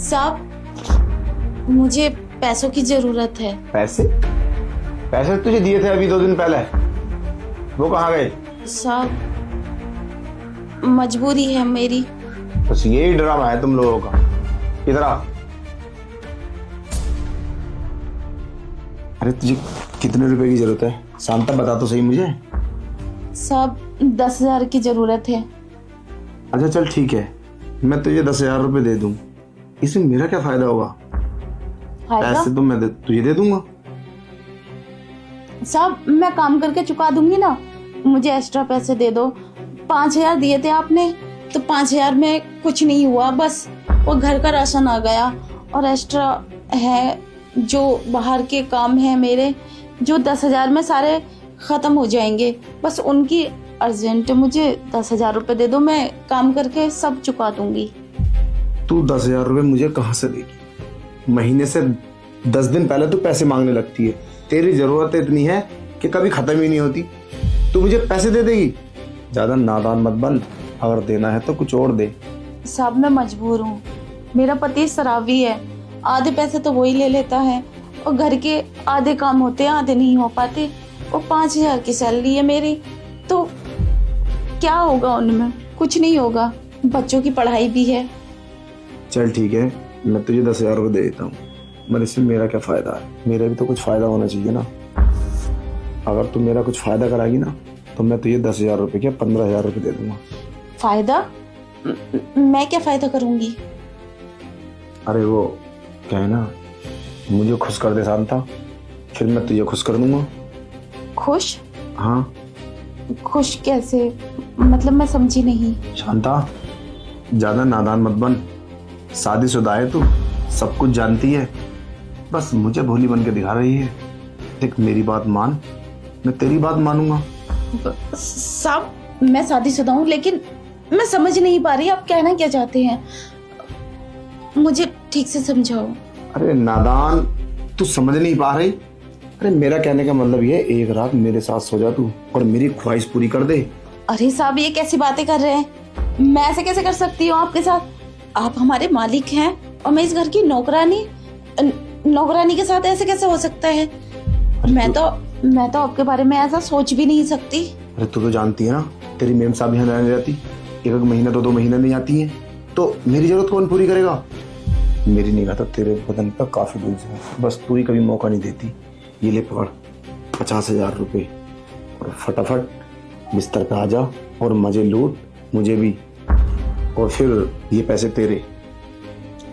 साहब, मुझे पैसों की जरूरत है। पैसे? पैसे तुझे दिए थे अभी 2 दिन पहले, वो कहाँ गए? साहब, मजबूरी है मेरी। बस यही ड्रामा है तुम लोगों का। इधर आ। अरे तुझे कितने रुपए की जरूरत है शांता, बता तो सही मुझे। साहब, 10,000 की जरूरत है। अच्छा चल ठीक है, मैं तुझे 10,000 रुपए दे दूं। इसमें मेरा क्या फायदा होगा? फायदा? पैसे तो मैं तुझे दे दूंगा। साहब, मैं काम करके चुका दूंगी ना, मुझे एक्स्ट्रा पैसे दे दो। 5,000 दिए थे आपने, तो 5,000 में कुछ नहीं हुआ, बस वो घर का राशन आ गया। और एक्स्ट्रा है जो बाहर के काम है मेरे, जो 10,000 में सारे खत्म हो जाएंगे। बस उनकी अर्जेंट, मुझे 10,000 रुपए दे दो, मैं काम करके सब चुका दूंगी। तू 10,000 रुपए मुझे कहाँ से देगी? महीने से 10 दिन पहले तू पैसे मांगने लगती है। तेरी जरूरत इतनी है कि कभी खत्म ही नहीं होती। तू मुझे पैसे दे देगी? ज्यादा नादान मत बन, अगर देना है तो कुछ और दे। साहब, मैं मजबूर हूँ, मेरा पति शराबी है, आधे पैसे तो वही ले लेता है और घर के आधे काम होते हैं, आधे नहीं हो पाते। और 5,000 की सैलरी है मेरी, तो क्या होगा उनमें? कुछ नहीं होगा, बच्चों की पढ़ाई भी है। चल ठीक है, मैं तुझे 10,000 रुपए दे देता हूँ, मगर इसमें मेरा क्या फायदा है? मेरा भी तो कुछ फायदा होना चाहिए ना। अगर तू मेरा कुछ फायदा कराएगी ना, तो मैं तुझे 10,000 रुपए क्या 15,000 रुपए दे दूंगा। फायदा? मैं क्या फायदा करूंगी? अरे वो क्या है ना, मुझे खुश कर दे शांता, फिर मैं तुझे खुश कर दूंगा। खुश? हाँ। खुश कैसे? मतलब मैं समझी नहीं। शांता, ज्यादा नादान मत बन, शादीशुदा है तू, सब कुछ जानती है, बस मुझे भोली बन के दिखा रही है। देख मेरी बात मान, मैं तेरी बात मानूंगा। साहब, मैं शादीशुदा हूँ, लेकिन मैं समझ नहीं पा रही आप कहना क्या चाहते हैं, मुझे ठीक से समझाओ। अरे नादान, तू समझ नहीं पा रही? अरे मेरा कहने का मतलब ये, एक रात मेरे साथ सो जा तू और मेरी ख्वाहिश पूरी कर दे। अरे साहब, ये कैसी बातें कर रहे हैं? मैं ऐसे कैसे कर सकती हूँ आपके साथ? आप हमारे मालिक हैं और मैं इस घर की नौकरानी। नौकरानी के साथ ऐसे कैसे हो सकता है? मैं तो आपके बारे में ऐसा सोच भी नहीं सकती। अरे तू तो जानती है ना, तेरी मेम साहब यहाँ नहीं रहती, एक महीना 2 महीने नहीं आती है, तो मेरी जरूरत कौन पूरी करेगा? मेरी निगाह तो तेरे बदन पर काफी दूर से है, बस तू ही कभी मौका नहीं देती। ये ले पकड़ 50,000 रुपए और फटाफट बिस्तर पे आ जा और मजे लूट, मुझे भी, और फिर ये पैसे तेरे।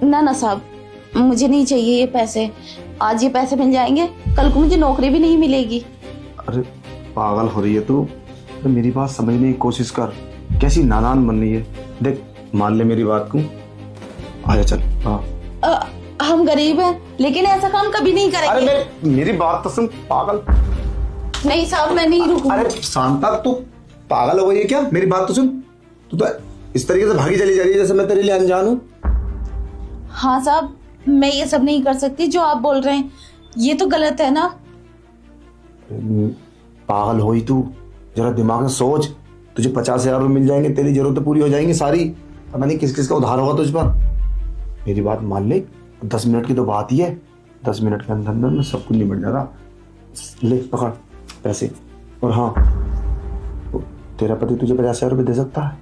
ना ना साहब, मुझे नहीं चाहिए ये पैसे। आज ये पैसे मिल जाएंगे, कल को मुझे नौकरी भी नहीं मिलेगी। अरे पागल हो रही है तू? तो मेरी बात समझने की कोशिश कर, कैसी नादान बन रही है। देख मान ले मेरी बात को, आजा चल। हाँ, हम गरीब हैं, लेकिन ऐसा काम कभी नहीं करेंगे। अरे मेरी बात तो सुन पागल। नहीं साहब, मैं नहीं रुकूंगी। अरे शांता, तू पागल हो गई है क्या? मेरी बात तो सुन, तू तो इस तरीके से भागी चली जा रही है जैसे मैं तेरे लिए अनजान हूँ। हाँ साहब, मैं ये सब नहीं कर सकती जो आप बोल रहे हैं, ये तो गलत है ना। पागल हो ही तू? जरा दिमाग में सोच, तुझे 50,000 रुपये मिल जाएंगे, तेरी जरूरतें पूरी हो जाएंगी सारी, पता नहीं किस किस का उधार होगा तुझ पर। मेरी बात मान ले, 10 मिनट की तो बात ही है, 10 मिनट के अंदर अंदर में सब कुछ निपट जाएगा। ले पकड़ पैसे। और हाँ, तेरा पति तुझे 50,000 रुपये दे सकता है,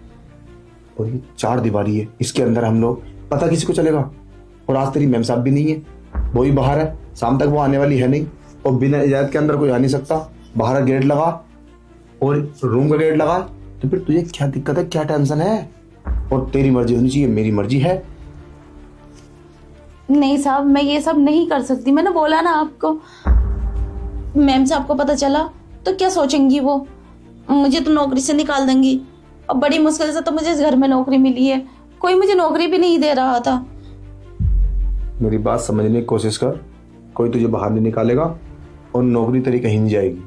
और ये 4 दीवारी है, इसके अंदर हम लोग, पता किसी को चलेगा? और आज तेरी मेम साहब भी नहीं है, वो ही बाहर है, शाम तक वो आने वाली है नहीं, और बिना इजाजत के अंदर कोई आ नहीं सकता। बाहर गेट लगा और रूम का गेट लगा, तो फिर तुझे क्या दिक्कत है, क्या टेंशन है? और तेरी मर्जी होनी चाहिए, मेरी मर्जी है। नहीं साहब, मैं ये सब नहीं कर सकती। मैंने बोला ना आपको, मैम साहब को पता चला तो क्या सोचेंगी वो? मुझे तो नौकरी से निकाल देंगी, और बड़ी मुश्किल से तो मुझे इस घर में नौकरी मिली है, कोई मुझे नौकरी भी नहीं दे रहा था। मेरी बात समझने की कोशिश कर, कोई तुझे बाहर नहीं निकालेगा और नौकरी तेरी कहीं नहीं जाएगी।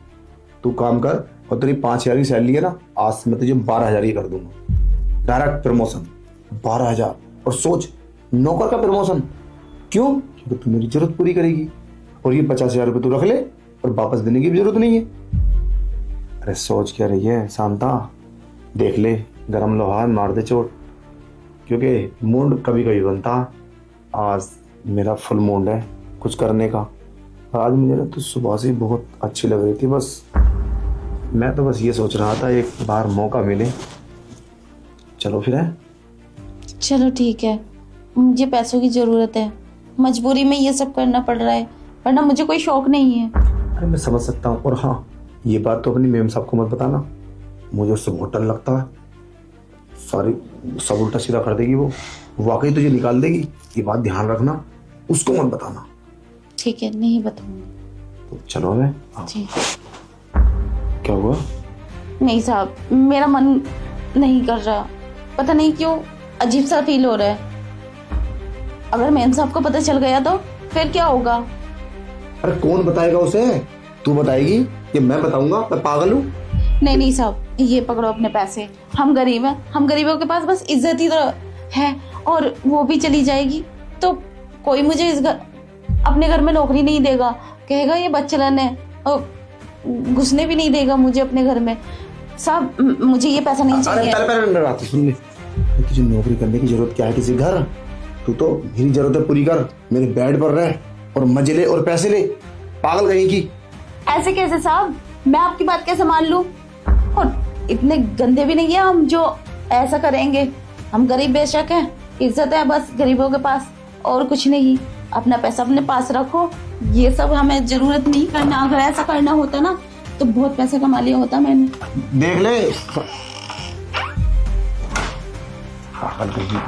तू काम कर, और तेरी 5,000 की सैलरी है ना, आज से मैं तुझे 12,000 ही कर दूंगा, डायरेक्ट प्रमोशन 12,000। और सोच, नौकर का प्रमोशन। क्यों? क्योंकि तू मेरी जरूरत पूरी करेगी, और ये 50,000 रुपये तू रख ले, और वापस देने की भी जरूरत नहीं है। अरे सोच क्या रही है शांता? देख ले, गरम लोहा मार दे चोट, क्योंकि मूड कभी कभी बनता, आज मेरा फुल मूड है कुछ करने का। आज मुझे ना तो सुबह से बहुत अच्छी लग रही थी। बस मैं तो बस ये सोच रहा था एक बार मौका मिले। चलो फिर है। चलो ठीक है, मुझे पैसों की ज़रूरत है, मजबूरी में ये सब करना पड़ रहा है, वरना मुझे कोई शौक नहीं है। अरे मैं समझ सकता हूँ। और हाँ, ये बात तो अपनी मेम साहब को मत बताना, मुझे उससे बहुत डर लगता है। सारी सब उल्टा सीधा कर देगी वो, वाकई तुझे निकाल देगी। ये बात ध्यान रखना, उसको मत बताना। ठीक है, नहीं बताऊंगी। तो चलो मैं जी। क्या हुआ? नहीं साहब, मेरा मन नहीं कर रहा, पता नहीं क्यों अजीब सा फील हो रहा है। अगर मेम साहब को पता चल गया तो फिर क्या होगा? अरे कौन बताएगा उसे? तू बताएगी या मैं बताऊंगा? मैं पागल हूँ? नहीं नहीं साहब, ये पकड़ो अपने पैसे। हम गरीब हैं, हम गरीबों के पास बस इज्जत ही तो है, और वो भी चली जाएगी तो कोई मुझे इस घर, अपने घर में नौकरी नहीं देगा, कहेगा ये बच्चलन है, और घुसने भी नहीं देगा मुझे अपने घर में। साहब मुझे ये पैसा नहीं चाहिए। अरे पहले मेरी बात सुन ले। तुझे नौकरी करने की जरूरत क्या है किसी घर? तू तो मेरी जरूरतें पूरी कर, मेरे बेड पर रह और मजे ले और पैसे ले। पागल कहीं की। ऐसे कैसे साहब, मैं आपकी बात कैसे मान लूं? और इतने गंदे भी नहीं है हम जो ऐसा करेंगे। हम गरीब बेशक हैं, इज्जत है बस गरीबों के पास, और कुछ नहीं। अपना पैसा अपने पास रखो, ये सब हमें जरूरत नहीं करना। अगर ऐसा करना होता ना तो बहुत पैसा कमा लिया होता मैंने। देख ले पागल कहीं।